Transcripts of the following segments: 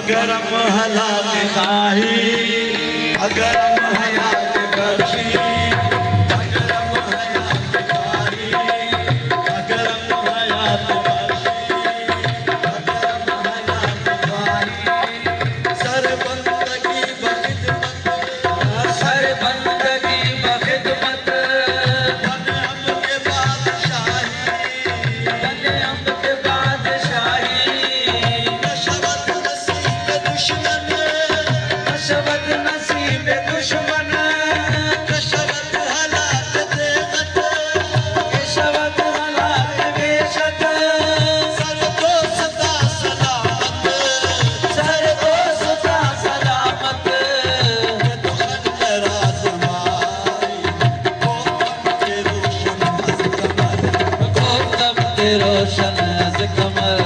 अगर हम हालात शाही, अगर हम हयात बख्शी, अगर हम हयात शाही, अगर हम हयात बख्शी, अगर हम हयात शाही, सर बंदगी बखिदमत, सर बंदगी बखिदमत, बने हम के बादशाही, बने हम के बादशाही, नशवत नसीब दुश्मन, नशवत नसीब दुश्मन, नशवत हालात देवत, केशवत हालात बेशक, सर को सदा सलामत, सर को सदा सलामत, तो खंजर आजमाई, वो गम के रोशन अज़ कमर, कोकब के रोशन अज़ कमर,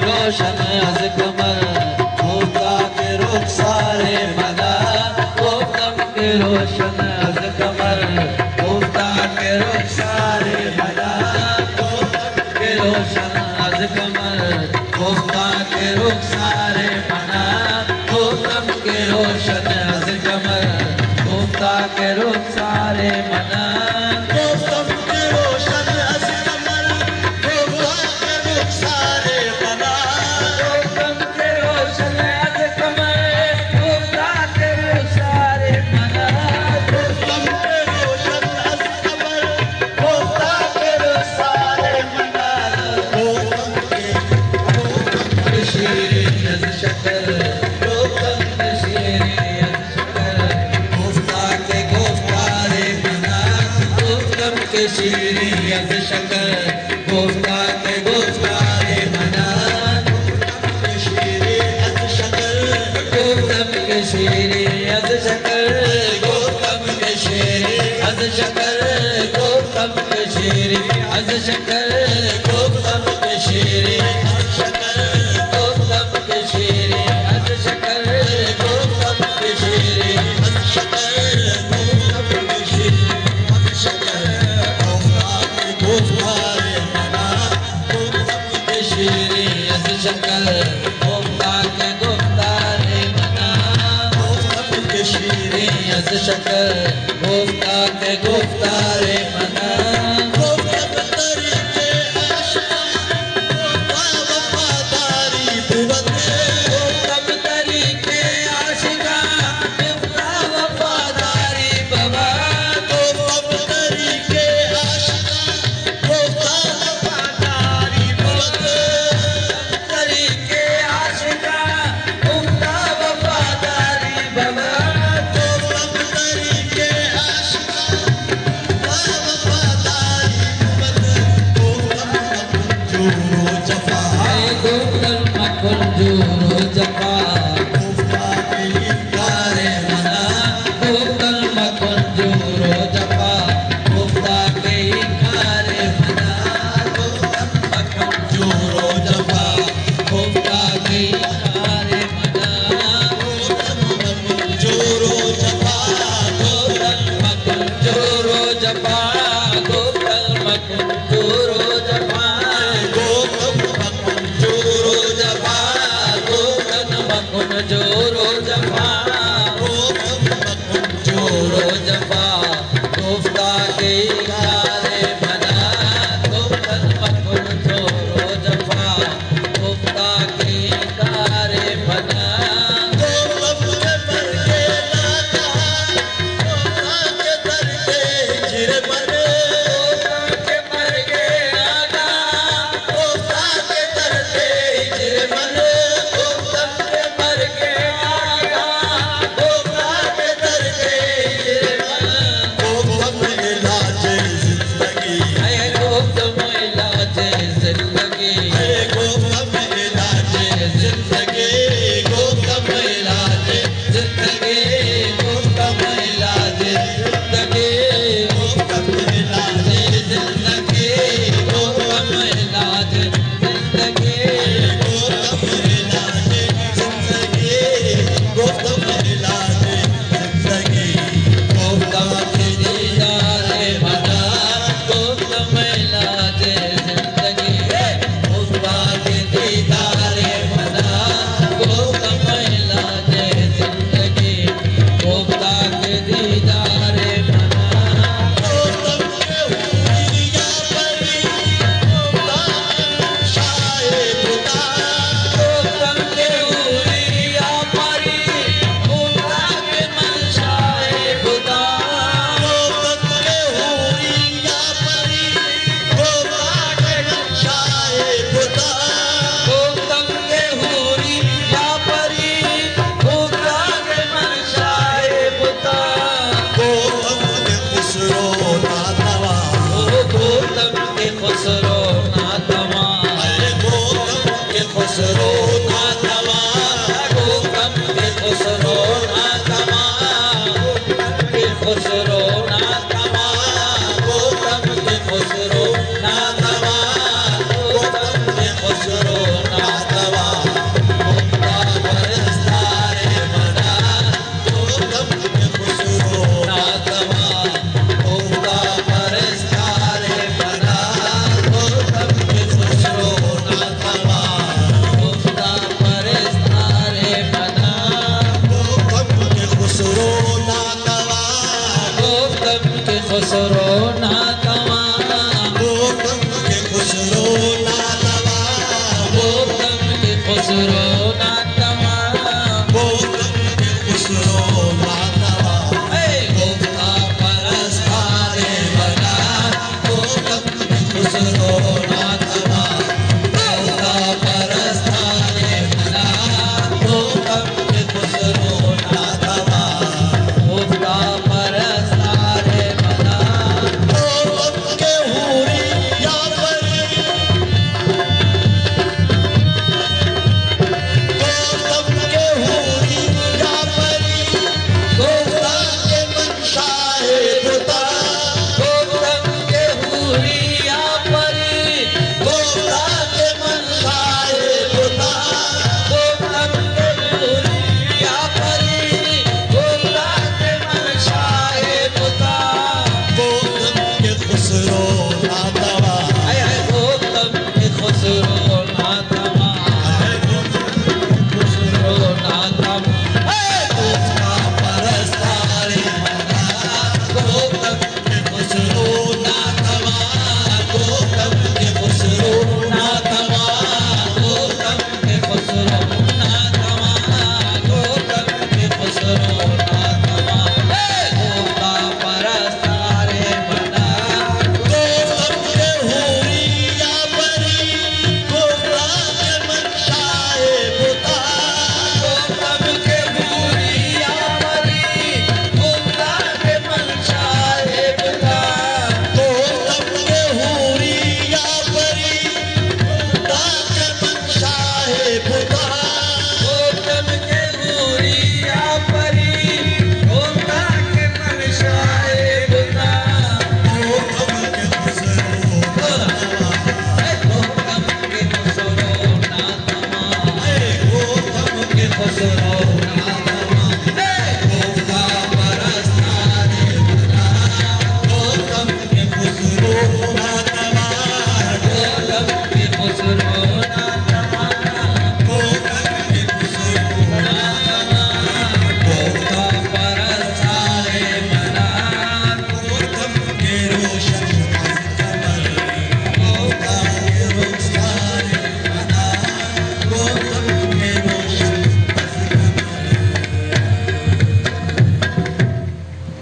रोशन अज़ कमर, होता के रुखसारे मदा, कोकब के रोशन अज़ कमर, होता के रुखसारे मदा, कोकब के रोशन अज़ कमर, होता के रुखसारे मदा, कोकब के रोशन अज़ कमर, होता के रुखसारे मदा, वो गम के रोशन अज़ कमर, वो के रुखसारे मना, कोकब के रोशन अज़ कमर, होता के रुखसारे मदा, गम के रोशन अज़ कमर, वो के रुखसारे मना, वो गम के शीरीन अज़ शकर, कोकब के शीरीन अज़ शकर, गुफ्ता के गुफ्तारे मना, कोकब के शीरीन अज़ शकर, गुफ्ता के गुफ्तारे मना, शीरे अज़ शकर, कोकब के शीरीन अज़ शकर, कोकब के शीरीन अज़ शकर, कोकब के शीरीन अज़ शकर, कोकब के शीरीन अज़ शकर, कोकब के शीरीन अज़ शकर, कोकब के शीरीन अज़ शकर, कोकब के शीरीन अज़ शकर, गुफ्तारे मना, कोकब के शीरीन अज़ शकर, कोकब के गुफ्तारे मना, के शीरे अज़ शकर, गुफ्ता के गुफ्तारे मना, तरीके आशा, वफादारी बुवत, कोकब तरीके आशिका, गुफ्ता वफादारी बाबा, तरीके आशा, वफादारी बुवत, तरीके आशिका, गुफ्ता वफादारी बाबा, तरीके आशा, वफादारी खुसरो नातवा गौतम के खुसरो नातवा गौतम के खुसरो नातवा मुक्ता परस्तारे बना गौतम के खुसरो नातवा मुक्ता परस्तारे बना गौतम के खुसरो नातवा मुक्ता परस्तारे बना गौतम के खुसरो नातवा गौतम के खुसरो